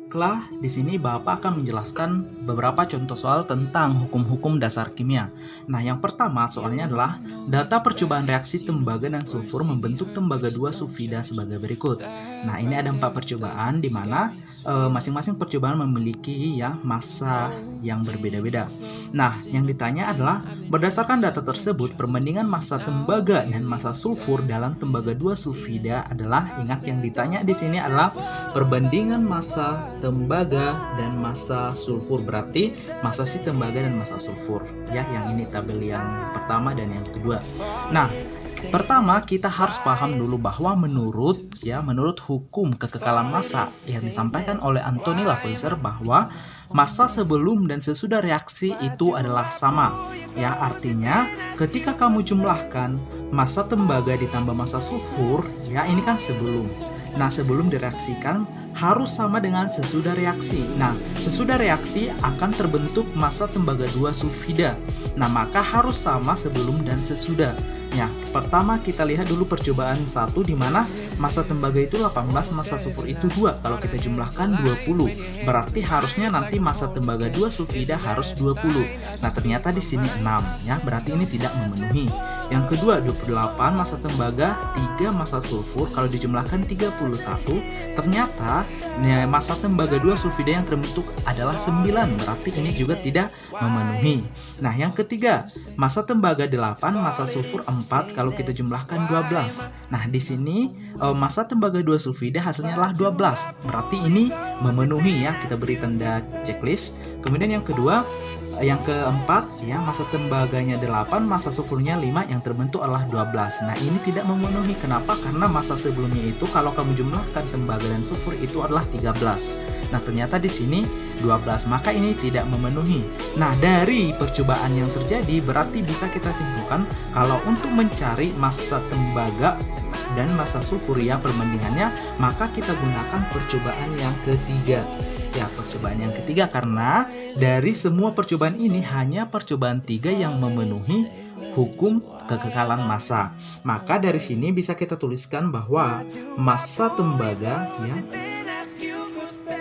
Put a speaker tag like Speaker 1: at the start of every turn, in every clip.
Speaker 1: Baiklah, di sini Bapak akan menjelaskan beberapa contoh soal tentang hukum-hukum dasar kimia. Nah, yang pertama soalnya adalah data percobaan reaksi tembaga dan sulfur membentuk tembaga 2 sulfida sebagai berikut. Nah, ini ada 4 percobaan di mana masing-masing percobaan memiliki ya massa yang berbeda-beda. Nah, yang ditanya adalah berdasarkan data tersebut, perbandingan massa tembaga dan massa sulfur dalam tembaga 2 sulfida adalah, ingat yang ditanya di sini adalah perbandingan massa tembaga dan massa sulfur, berarti massa si tembaga dan massa sulfur ya, yang ini tabel yang pertama dan yang kedua. Nah, pertama kita harus paham dulu bahwa menurut hukum kekekalan massa yang disampaikan oleh Anthony Lavoisier bahwa massa sebelum dan sesudah reaksi itu adalah sama ya, artinya ketika kamu jumlahkan massa tembaga ditambah massa sulfur ya, ini kan sebelum. Nah, sebelum direaksikan harus sama dengan sesudah reaksi. Nah, sesudah reaksi akan terbentuk massa tembaga 2 sulfida. Nah, maka harus sama sebelum dan sesudah. Ya, pertama kita lihat dulu percobaan 1 di mana massa tembaga itu 18, massa sulfur itu 2. Kalau kita jumlahkan 20, berarti harusnya nanti massa tembaga 2 sulfida harus 20. Nah, ternyata di sini 6 ya, berarti ini tidak memenuhi. Yang kedua 28 massa tembaga, 3 massa sulfur, kalau dijumlahkan 31, ternyata massa tembaga 2 sulfida yang terbentuk adalah 9, berarti ini juga tidak memenuhi. Nah, yang ketiga massa tembaga 8, massa sulfur 4, kalau kita jumlahkan 12. Nah, di sini massa tembaga 2 sulfida hasilnya adalah 12, berarti ini memenuhi ya, kita beri tanda checklist. Kemudian yang kedua, yang keempat ya, massa tembaganya 8, massa sulfurnya 5, yang terbentuk adalah 12. Nah, ini tidak memenuhi. Kenapa? Karena massa sebelumnya itu kalau kamu jumlahkan tembaga dan sulfur itu adalah 13. Nah, ternyata di sini 12, maka ini tidak memenuhi. Nah, dari percobaan yang terjadi berarti bisa kita simpulkan kalau untuk mencari massa tembaga dan massa sulfur ya perbandingannya, maka kita gunakan percobaan yang ketiga. Ya, percobaan yang ketiga, karena dari semua percobaan ini hanya percobaan 3 yang memenuhi hukum kekekalan massa. Maka dari sini bisa kita tuliskan bahwa massa tembaga ya,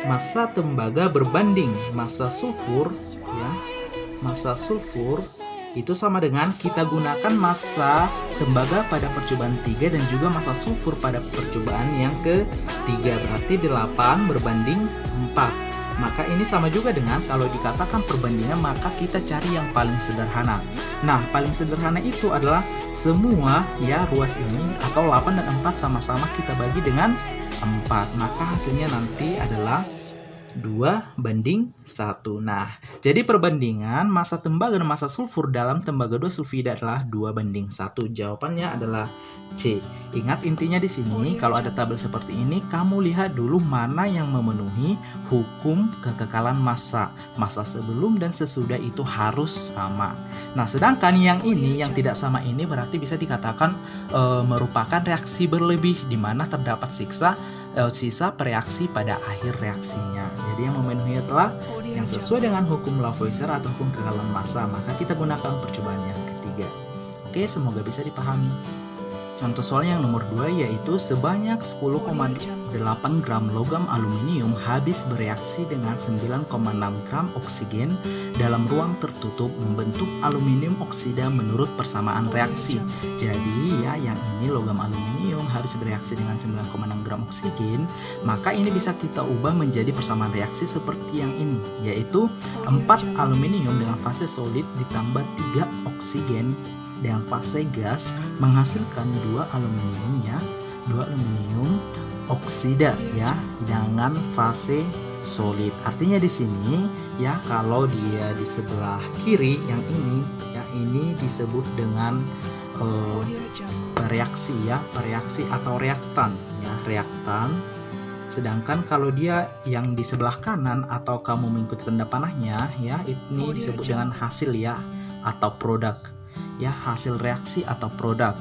Speaker 1: massa tembaga berbanding massa sulfur ya, massa sulfur itu sama dengan kita gunakan massa tembaga pada percobaan 3 dan juga massa sulfur pada percobaan yang ketiga, berarti 8 berbanding 4. Maka ini sama juga dengan kalau dikatakan perbandingan, maka kita cari yang paling sederhana. Nah, paling sederhana itu adalah semua ya ruas ini atau 8 dan 4 sama-sama kita bagi dengan 4. Maka hasilnya nanti adalah 2:1. Nah, jadi perbandingan massa tembaga dan massa sulfur dalam tembaga 2 sulfida adalah 2:1. Jawabannya adalah C. Ingat intinya di sini, kalau ada tabel seperti ini, kamu lihat dulu mana yang memenuhi hukum kekekalan massa. Massa sebelum dan sesudah itu harus sama. Nah, sedangkan yang ini, yang tidak sama ini berarti bisa dikatakan merupakan reaksi berlebih di mana terdapat sisa pereaksi pada akhir reaksinya. Jadi yang memenuhi adalah yang sesuai dengan hukum Lavoisier atau hukum kekekalan massa, maka kita gunakan percobaan yang ketiga. Oke, semoga bisa dipahami. Contoh soal yang nomor 2 yaitu sebanyak 10,8 gram logam aluminium habis bereaksi dengan 9,6 gram oksigen dalam ruang tertutup membentuk aluminium oksida menurut persamaan reaksi. Jadi ya, yang ini logam aluminium habis bereaksi dengan 9,6 gram oksigen, maka ini bisa kita ubah menjadi persamaan reaksi seperti yang ini, yaitu 4 aluminium dengan fase solid ditambah 3 oksigen dengan fase gas menghasilkan 2 aluminium ya, 2 aluminium oksida ya dengan fase solid. Artinya di sini ya, kalau dia di sebelah kiri yang ini ya, ini disebut dengan reaksi ya, reaksi atau reaktan ya, reaktan. Sedangkan kalau dia yang di sebelah kanan atau kamu mengikuti tanda panahnya ya, ini disebut dengan hasil ya atau produk ya, hasil reaksi atau produk.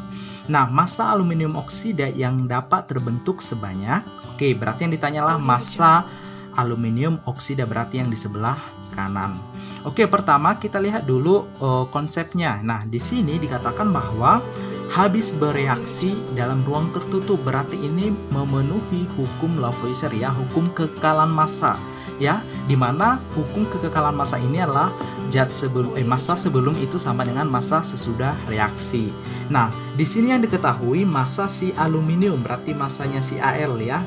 Speaker 1: Nah, massa aluminium oksida yang dapat terbentuk sebanyak, oke, berarti yang ditanyalah massa aluminium oksida, berarti yang di sebelah kanan. Oke, pertama kita lihat dulu konsepnya. Nah, di sini dikatakan bahwa habis bereaksi dalam ruang tertutup, berarti ini memenuhi hukum Lavoisier ya, hukum kekekalan massa ya, dimana hukum kekekalan massa ini adalah massa sebelum itu sama dengan massa sesudah reaksi. Nah, di sini yang diketahui massa si aluminium, berarti massanya si Al ya.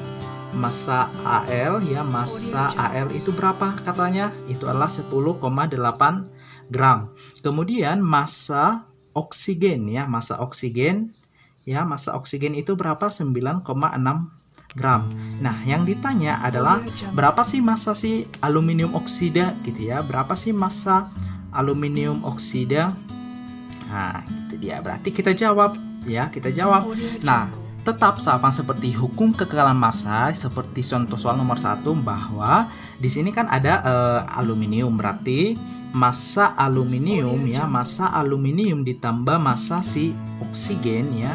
Speaker 1: Massa Al ya, massa Al itu berapa katanya? Itu adalah 10,8 gram. Kemudian massa oksigen ya, massa oksigen itu berapa? 9,6 gram. Nah, yang ditanya adalah berapa sih massa si aluminium oksida gitu ya? Berapa sih massa aluminium oksida? Nah, itu dia. Berarti kita jawab ya, kita jawab. Nah, tetap sama seperti hukum kekekalan massa seperti contoh soal nomor 1 bahwa di sini kan ada aluminium, berarti massa aluminium ya, massa aluminium ditambah massa si oksigen ya,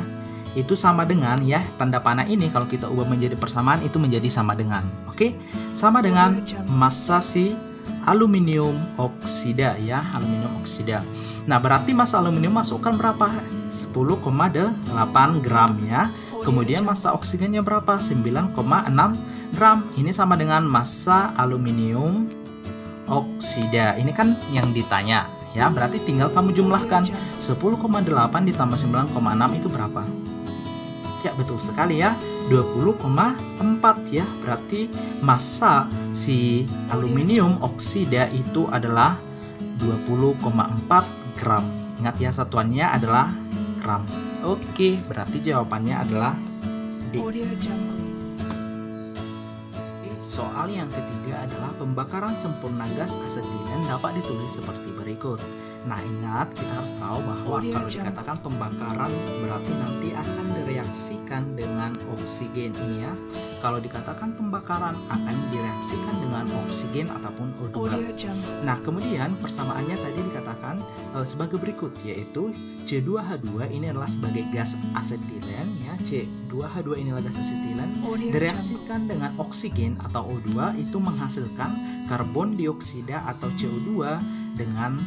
Speaker 1: itu sama dengan ya, tanda panah ini kalau kita ubah menjadi persamaan itu menjadi sama dengan, oke, sama dengan massa si aluminium oksida ya, aluminium oksida. Nah, berarti massa aluminium masukkan berapa? 10,8 gram ya. Kemudian massa oksigennya berapa? 9,6 gram. Ini sama dengan massa aluminium oksida. Ini kan yang ditanya ya, berarti tinggal kamu jumlahkan 10,8 ditambah 9,6 itu berapa? Ya, betul sekali ya, 20,4 ya. Berarti massa si aluminium oksida itu adalah 20,4 gram. Ingat ya, satuannya adalah gram. Oke, berarti jawabannya adalah D. Soal yang ketiga adalah pembakaran sempurna gas asetilen dapat ditulis seperti berikut. Nah, ingat kita harus tahu bahwa kalau dikatakan pembakaran berarti nanti akan direaksikan dengan oksigen ini ya. Kalau dikatakan pembakaran akan direaksikan dengan oksigen ataupun O2. Nah, kemudian persamaannya tadi dikatakan sebagai berikut, yaitu C2H2 ini adalah sebagai gas asetilen ya. C2H2 ini adalah gas asetilen direaksikan dengan oksigen atau O2 itu menghasilkan karbon dioksida atau CO2 dengan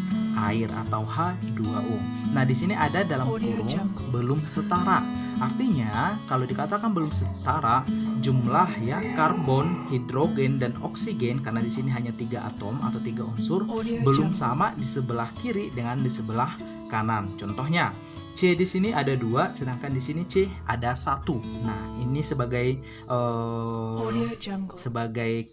Speaker 1: air atau H2O. Nah, di sini ada dalam kurung belum setara. Artinya kalau dikatakan belum setara jumlah ya karbon, hidrogen dan oksigen, karena di sini hanya 3 atom atau 3 unsur, belum sama di sebelah kiri dengan di sebelah kanan. Contohnya C di sini ada 2, sedangkan di sini C ada 1. Nah, ini sebagai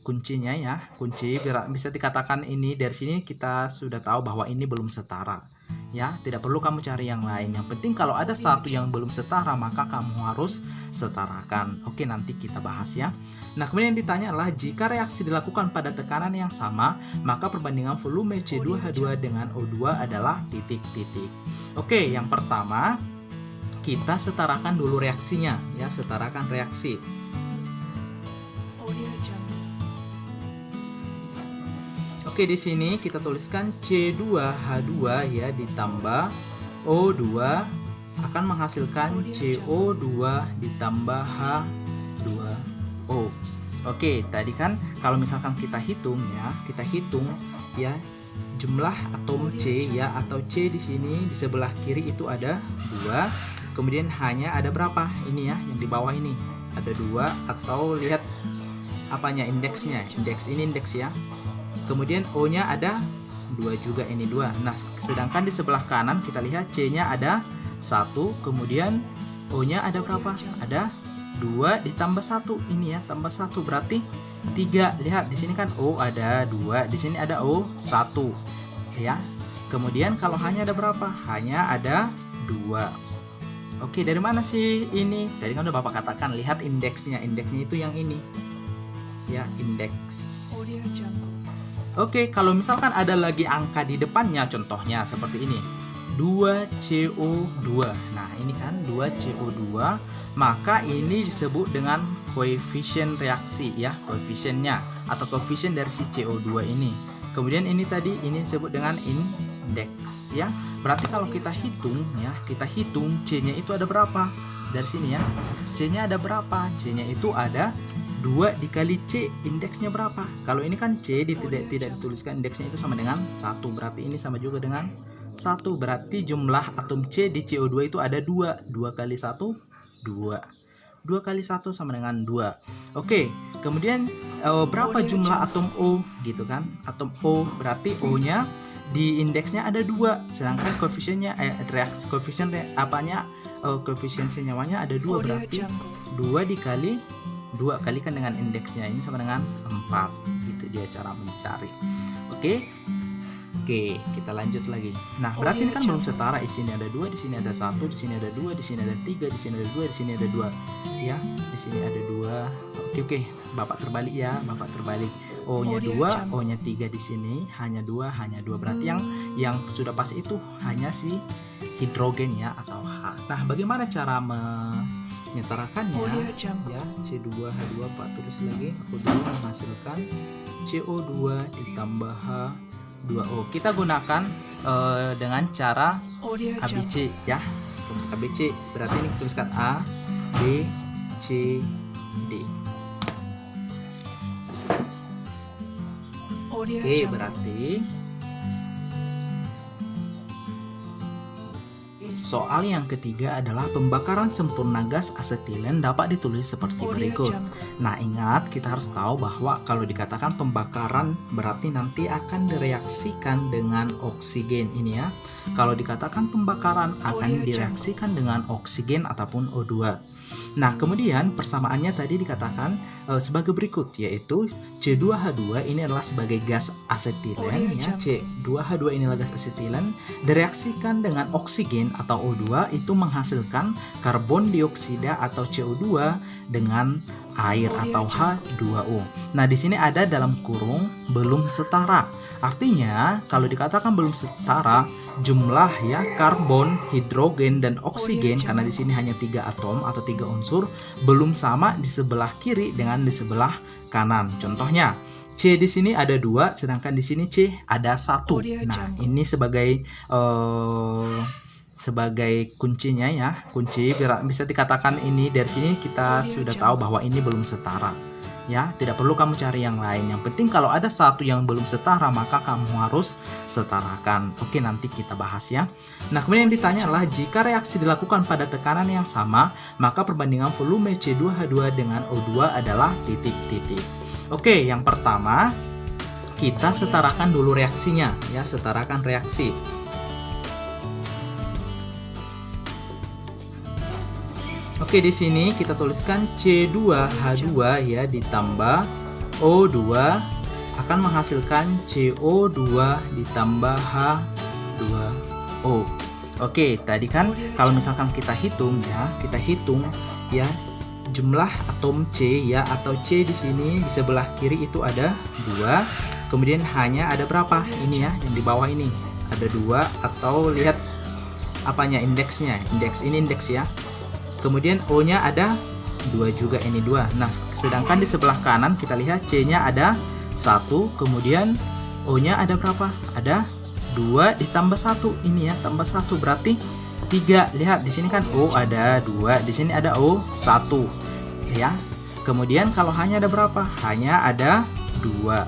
Speaker 1: kuncinya ya, kunci bisa dikatakan ini dari sini kita sudah tahu bahwa ini belum setara. Ya, tidak perlu kamu cari yang lain. Yang penting kalau ada satu yang belum setara maka kamu harus setarakan. Oke, nanti kita bahas ya. Nah, kemudian yang ditanya adalah jika reaksi dilakukan pada tekanan yang sama, maka perbandingan volume C2H2 dengan O2 adalah titik-titik. Oke, yang pertama kita setarakan dulu reaksinya ya, setarakan reaksi. Oke, di sini kita tuliskan C2H2 ya ditambah O2 akan menghasilkan CO2 ditambah H2O. Oke, tadi kan kalau misalkan kita hitung ya jumlah atom C ya, atau C di sini di sebelah kiri itu ada 2. Kemudian hanya ada berapa? Ini ya, yang di bawah ini ada 2, atau lihat apanya, indeksnya. Indeks ini indeks ya. Kemudian O-nya ada 2 juga, ini 2. Nah, sedangkan di sebelah kanan kita lihat C-nya ada 1, kemudian O-nya ada berapa? Ada 2 ditambah 1. Ini ya, tambah 1 berarti 3. Lihat di sini kan O ada 2, di sini ada O 1. Ya. Kemudian kalau hanya ada berapa? Hanya ada 2. Oke, dari mana sih ini? Tadi kan udah Bapak katakan, lihat indeksnya. Indeksnya itu yang ini. Ya, indeks. Oke, kalau misalkan ada lagi angka di depannya, contohnya seperti ini, 2CO2. Nah, ini kan 2CO2, maka ini disebut dengan koefisien reaksi ya, koefisiennya atau koefisien dari si CO2 ini. Kemudian ini tadi ini disebut dengan indeks ya. Berarti kalau kita hitung ya, kita hitung C-nya itu ada berapa? Dari sini ya. C-nya ada berapa? C-nya itu ada 2 dikali C, indeksnya berapa? Kalau ini kan C tidak dituliskan, indeksnya itu sama dengan 1, berarti ini sama juga dengan 1. Berarti jumlah atom C di CO2 itu ada 2. 2 kali 1, 2. 2 kali 1 sama dengan 2. Oke, kemudian berapa jumlah atom O gitu kan? Atom O berarti O-nya di indeksnya ada 2, sedangkan koefisiennya koefisien koefisien senyawanya ada 2, berarti 2 dikali 2 kalikan dengan indeksnya ini sama dengan 4. Gitu dia cara mencari. Oke, kita lanjut lagi. Nah, berarti ini kan belum setara. Di sini ada 2, di sini ada 1, di sini ada 2, di sini ada 3, di sini ada 2, di sini ada 2. Ya, di sini ada 2. Oke. Bapak terbalik ya, Bapak terbalik. O-nya 2, O-nya 3 di sini, hanya 2. Berarti yang sudah pas itu hanya si hidrogen ya atau H. Nah, bagaimana cara menyetarakannya? Ya, C2H2 Pak tulis lagi. Aku dulu menghasilkan CO2 ditambah H2O. Kita gunakan dengan cara ABC ya. Tulis ABC, berarti ini tuliskan A, B, C, D. Oke, berarti soal yang ketiga adalah pembakaran sempurna gas asetilen dapat ditulis seperti berikut. Nah, ingat kita harus tahu bahwa kalau dikatakan pembakaran berarti nanti akan direaksikan dengan oksigen ini ya. Kalau dikatakan pembakaran akan direaksikan dengan oksigen ataupun O2. Nah, kemudian persamaannya tadi dikatakan sebagai berikut, yaitu C2H2 ini adalah sebagai gas asetilen ya. C2H2 ini adalah gas asetilen direaksikan dengan oksigen atau O2 itu menghasilkan karbon dioksida atau CO2 dengan air atau H2O. Nah, di sini ada dalam kurung belum setara. Artinya, kalau dikatakan belum setara, jumlah ya karbon, hidrogen dan oksigen karena di sini hanya 3 atom atau 3 unsur belum sama di sebelah kiri dengan di sebelah kanan. Contohnya, C di sini ada 2 sedangkan di sini C ada 1. Nah, ini sebagai kuncinya ya. Kunci bisa dikatakan ini dari sini kita sudah tahu bahwa ini belum setara. Ya, tidak perlu kamu cari yang lain. Yang penting kalau ada satu yang belum setara, maka kamu harus setarakan. Oke, nanti kita bahas ya. Nah, kemudian yang ditanya adalah jika reaksi dilakukan pada tekanan yang sama, maka perbandingan volume C2H2 dengan O2 adalah titik-titik. Oke, yang pertama kita setarakan dulu reaksinya ya, setarakan reaksi. Oke, di sini kita tuliskan C2H2 ya ditambah O2 akan menghasilkan CO2 ditambah H2O. Oke, tadi kan kalau misalkan kita hitung ya jumlah atom C ya atau C di sini di sebelah kiri itu ada 2. Kemudian hanya ada berapa? Ini ya, yang di bawah ini ada 2 atau lihat apanya indeksnya. Ini indeks ya. Kemudian O-nya ada 2 juga, ini 2. Nah, sedangkan di sebelah kanan kita lihat C-nya ada 1, kemudian O-nya ada berapa? Ada 2 ditambah 1. Ini ya, tambah 1 berarti 3. Lihat di sini kan O ada 2, di sini ada O 1. Ya. Kemudian kalau hanya ada berapa? Hanya ada 2.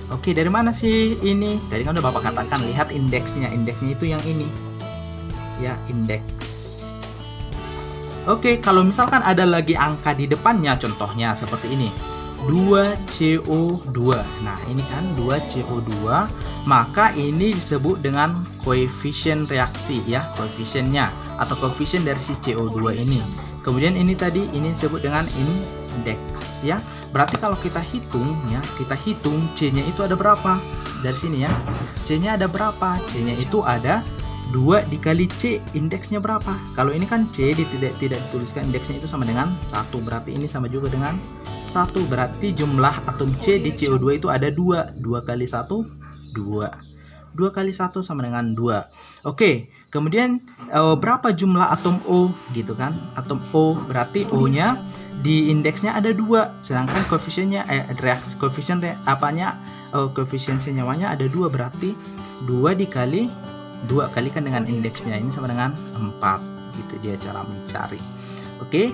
Speaker 1: Oke, dari mana sih ini? Tadi kan udah Bapak katakan, lihat indeksnya. Indeksnya itu yang ini. Ya, indeks. Oke, kalau misalkan ada lagi angka di depannya, contohnya seperti ini, 2CO2. Nah, ini kan 2CO2, maka ini disebut dengan koefisien reaksi ya, koefisiennya atau koefisien dari si CO2 ini. Kemudian ini tadi, ini disebut dengan indeks ya. Berarti kalau kita hitung ya, kita hitung C-nya itu ada berapa? Dari sini ya. C-nya ada berapa? C-nya itu ada 2 dikali C, indeksnya berapa? Kalau ini kan C tidak dituliskan indeksnya itu sama dengan 1, berarti ini sama juga dengan 1. Berarti jumlah atom C di CO2 itu ada 2. 2 kali 1, 2. 2 kali 1 sama dengan 2. Oke, kemudian berapa jumlah atom O gitu kan? Atom O berarti O-nya di indeksnya ada 2, sedangkan koefisiennya koefisien senyawanya ada 2, berarti 2 dikali 2 kalikan dengan indeksnya ini sama dengan 4. Gitu dia cara mencari. Oke,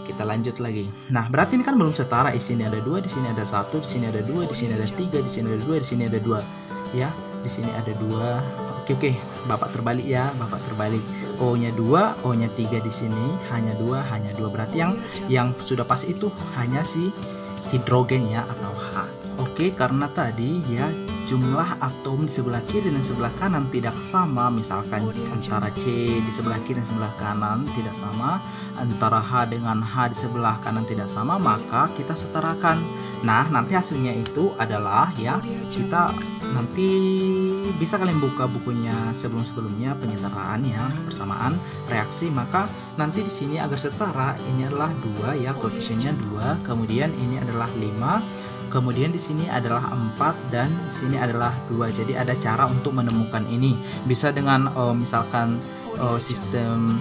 Speaker 1: kita lanjut lagi. Nah, berarti ini kan belum setara. Di sini ada 2, di sini ada 1, di sini ada 2, di sini ada 3, di sini ada 2, di sini ada 2. Ya. Di sini ada 2. Oke, Bapak terbalik ya, Bapak terbalik. O-nya 2, O-nya 3 di sini, hanya 2. Berarti yang sudah pas itu hanya si hidrogen ya, atau H. Oke, karena tadi ya jumlah atom di sebelah kiri dan sebelah kanan tidak sama, misalkan antara C di sebelah kiri dan sebelah kanan tidak sama, antara H dengan H di sebelah kanan tidak sama, maka kita setarakan. Nah, nanti hasilnya itu adalah ya, kita nanti bisa kalian buka bukunya sebelumnya penyetaraan ya, persamaan reaksi, maka nanti di sini agar setara ini adalah 2 ya, koefisiennya 2, kemudian ini adalah 5, kemudian di sini adalah 4 dan di sini adalah 2. Jadi ada cara untuk menemukan ini. Bisa dengan misalkan sistem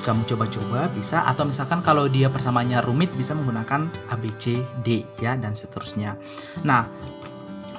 Speaker 1: kamu coba-coba bisa, atau misalkan kalau dia persamaannya rumit bisa menggunakan A, B, C, D ya, dan seterusnya. Nah,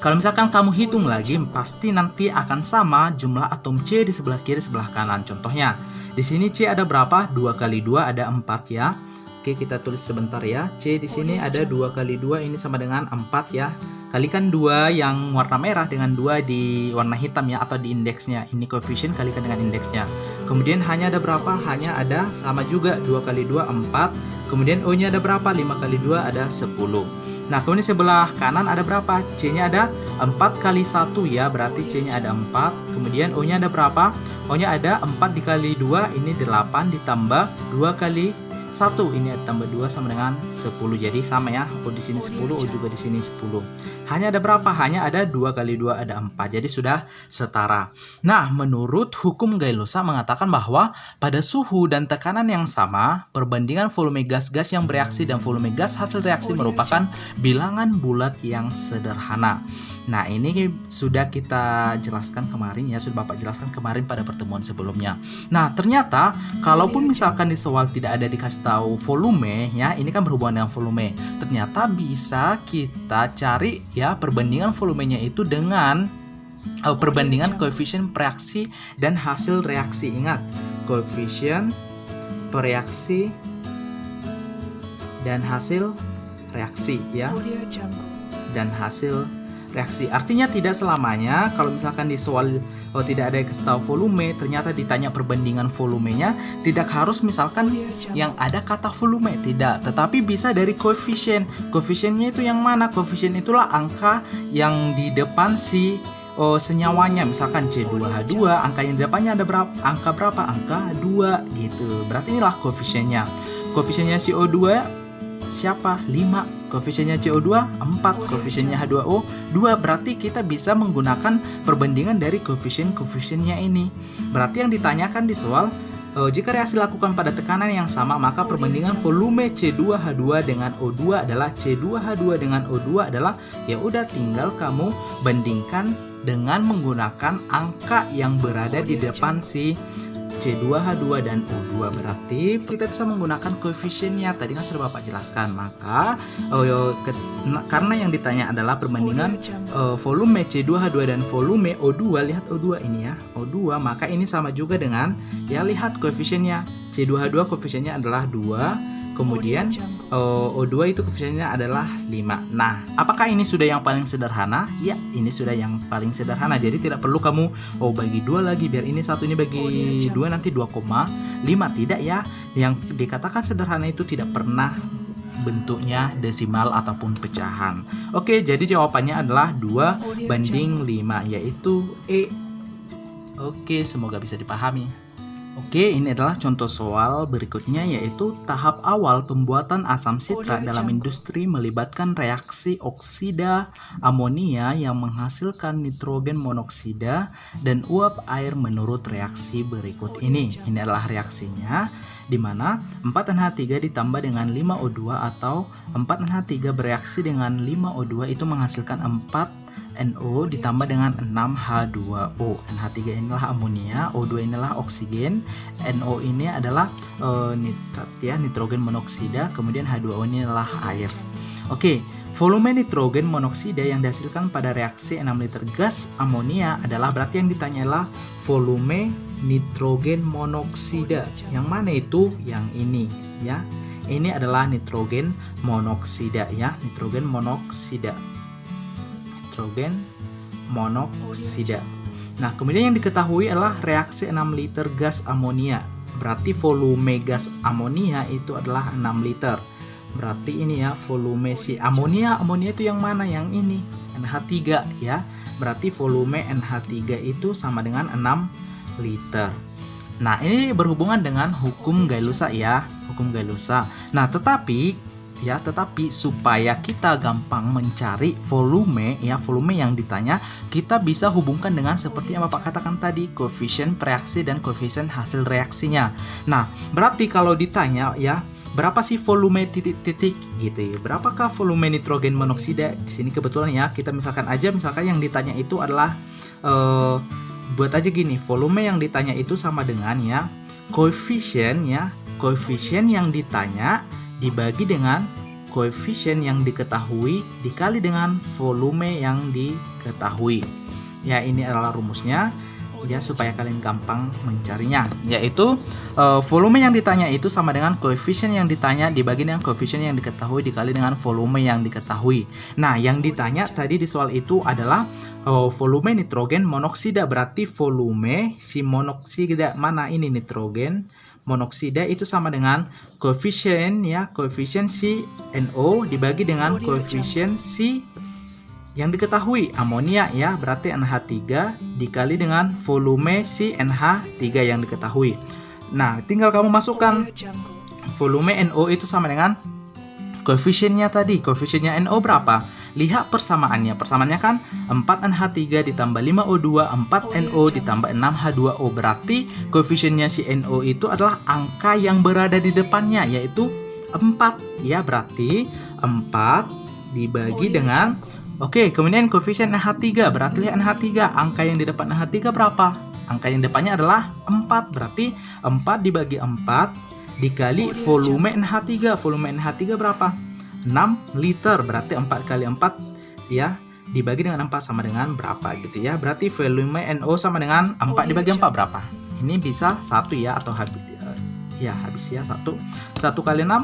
Speaker 1: kalau misalkan kamu hitung lagi, pasti nanti akan sama jumlah atom C di sebelah kiri sebelah kanan. Contohnya, di sini C ada berapa? 2 kali 2 ada 4 ya. Oke, kita tulis sebentar ya. C di sini ada 2 kali 2, ini sama dengan 4 ya. Kalikan 2 yang warna merah dengan 2 di warna hitam ya, atau di indeksnya. Ini koefisien kalikan dengan indeksnya. Kemudian hanya ada berapa? Hanya ada sama juga 2 kali 2 4. Kemudian O-nya ada berapa? 5 kali 2 ada 10. Nah, kemudian sebelah kanan ada berapa? C-nya ada 4 kali 1 ya, berarti C-nya ada 4. Kemudian O-nya ada berapa? O-nya ada 4 dikali 2, ini 8, ditambah 2 kali 1, ini tambah 2 sama dengan 10. Jadi sama ya, O di sini 10, O juga di sini 10. Hanya ada berapa? Hanya ada 2 kali 2 ada 4. Jadi sudah setara. Nah, menurut hukum Gay-Lussac mengatakan bahwa pada suhu dan tekanan yang sama, perbandingan volume gas-gas yang bereaksi dan volume gas hasil reaksi merupakan bilangan bulat yang sederhana. Nah, ini sudah kita jelaskan kemarin ya, sudah Bapak jelaskan kemarin pada pertemuan sebelumnya. Nah, ternyata kalaupun misalkan di soal tidak ada dikasih tahu volume ya, ini kan berhubungan dengan volume. Ternyata bisa kita cari ya perbandingan volumenya itu dengan perbandingan koefisien reaksi dan hasil reaksi. Ingat, koefisien reaksi dan hasil reaksi ya, dan hasil reaksi. Artinya tidak selamanya kalau misalkan di soal tidak ada yang kasih tahu volume, ternyata ditanya perbandingan volumenya, tidak harus misalkan yang ada kata volume, tidak, tetapi bisa dari koefisien. Koefisiennya itu yang mana? Koefisien itulah angka yang di depan si senyawanya, misalkan C2H2, angka yang di depannya ada berapa? Angka berapa? Angka 2 gitu. Berarti inilah koefisiennya. Koefisiennya CO2 siapa? 5. Koefisiennya CO2 4, koefisiennya H2O 2. Berarti kita bisa menggunakan perbandingan dari koefisiennya ini. Berarti yang ditanyakan di soal, jika reaksi dilakukan pada tekanan yang sama, maka perbandingan volume C2H2 dengan O2 adalah C2H2 dengan O2 adalah, ya udah tinggal kamu bandingkan dengan menggunakan angka yang berada di depan si C2H2 dan O2. Berarti kita bisa menggunakan koefisiennya. Tadi kan sudah Bapak jelaskan. Maka karena yang ditanya adalah perbandingan volume C2H2 dan volume O2, lihat O2 ini ya, O2, maka ini sama juga dengan ya, lihat koefisiennya. C2H2 koefisiennya adalah 2, kemudian O2 itu koefisiennya adalah 5. Nah, apakah ini sudah yang paling sederhana? Ya, ini sudah yang paling sederhana. Jadi tidak perlu kamu bagi 2 lagi, biar ini 1 ini bagi 2 nanti 2,5. Tidak ya. Yang dikatakan sederhana itu tidak pernah bentuknya desimal ataupun pecahan. Oke, jadi jawabannya adalah 2/5, yaitu E. Oke, semoga bisa dipahami. Oke, ini adalah contoh soal berikutnya, yaitu tahap awal pembuatan asam sitrat dalam industri melibatkan reaksi oksida amonia yang menghasilkan nitrogen monoksida dan uap air menurut reaksi berikut ini. Ini adalah reaksinya, di mana 4NH3 ditambah dengan 5O2 atau 4NH3 bereaksi dengan 5O2 itu menghasilkan 4NO ditambah dengan 6H2O. NH3 inilah amonia, O2 inilah oksigen, NO ini adalah nitrat ya, nitrogen monoksida, kemudian H2O ini adalah air. Oke, volume nitrogen monoksida yang dihasilkan pada reaksi 6 liter gas amonia adalah, berarti yang ditanya adalah volume nitrogen monoksida. Yang mana itu? Yang ini ya. Ini adalah nitrogen monoksida ya, nitrogen monoksida. Nah, kemudian yang diketahui adalah reaksi 6 liter gas amonia. Berarti volume gas amonia itu adalah 6 liter. Berarti ini ya, volume si amonia itu yang mana? Yang ini, NH3 ya. Berarti volume NH3 itu sama dengan 6 liter. Nah, ini berhubungan dengan hukum Gay-Lussac ya, hukum Gay-Lussac. Nah, tetapi supaya kita gampang mencari volume ya, volume yang ditanya, kita bisa hubungkan dengan seperti yang Bapak katakan tadi, koefisien reaksi dan koefisien hasil reaksinya. Nah, berarti kalau ditanya ya, berapa sih volume titik-titik gitu ya, berapakah volume nitrogen monoksida? Di sini kebetulan ya, kita misalkan yang ditanya itu adalah buat aja gini, volume yang ditanya itu sama dengan ya, koefisien yang ditanya dibagi dengan koefisien yang diketahui dikali dengan volume yang diketahui. Ya, ini adalah rumusnya ya, supaya kalian gampang mencarinya, yaitu volume yang ditanya itu sama dengan koefisien yang ditanya dibagi dengan koefisien yang diketahui dikali dengan volume yang diketahui. Nah, yang ditanya tadi di soal itu adalah volume nitrogen monoksida. Berarti volume si monoksida mana ini, nitrogen monoksida itu sama dengan koefisien ya, koefisien si NO dibagi dengan koefisien si yang diketahui amonia ya, berarti NH3 dikali dengan volume si NH3 yang diketahui. Nah, tinggal kamu masukkan volume NO itu sama dengan koefisiennya tadi. Koefisiennya NO berapa? Lihat persamaannya. Persamaannya kan 4NH3 ditambah 5O2, 4NO ditambah 6H2O. Berarti koefisiennya si NO itu adalah angka yang berada di depannya, yaitu 4 ya. Berarti 4 dibagi dengan, oke, kemudian koefisien NH3. Berarti lihat NH3, angka yang di depan NH3 berapa? Angka yang depannya adalah 4. Berarti 4 dibagi 4 dikali volume NH3. Volume NH3 berapa? 6 liter. Berarti 4 kali 4 ya, dibagi dengan 4 sama dengan berapa gitu ya. Berarti volume NO sama dengan 4 dibagi 4 berapa? Ini bisa 1 ya, atau habis ya, 1 kali 6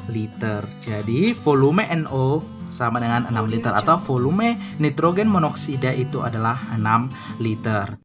Speaker 1: liter. Jadi volume NO sama dengan 6 liter, atau volume nitrogen monoksida itu adalah 6 liter.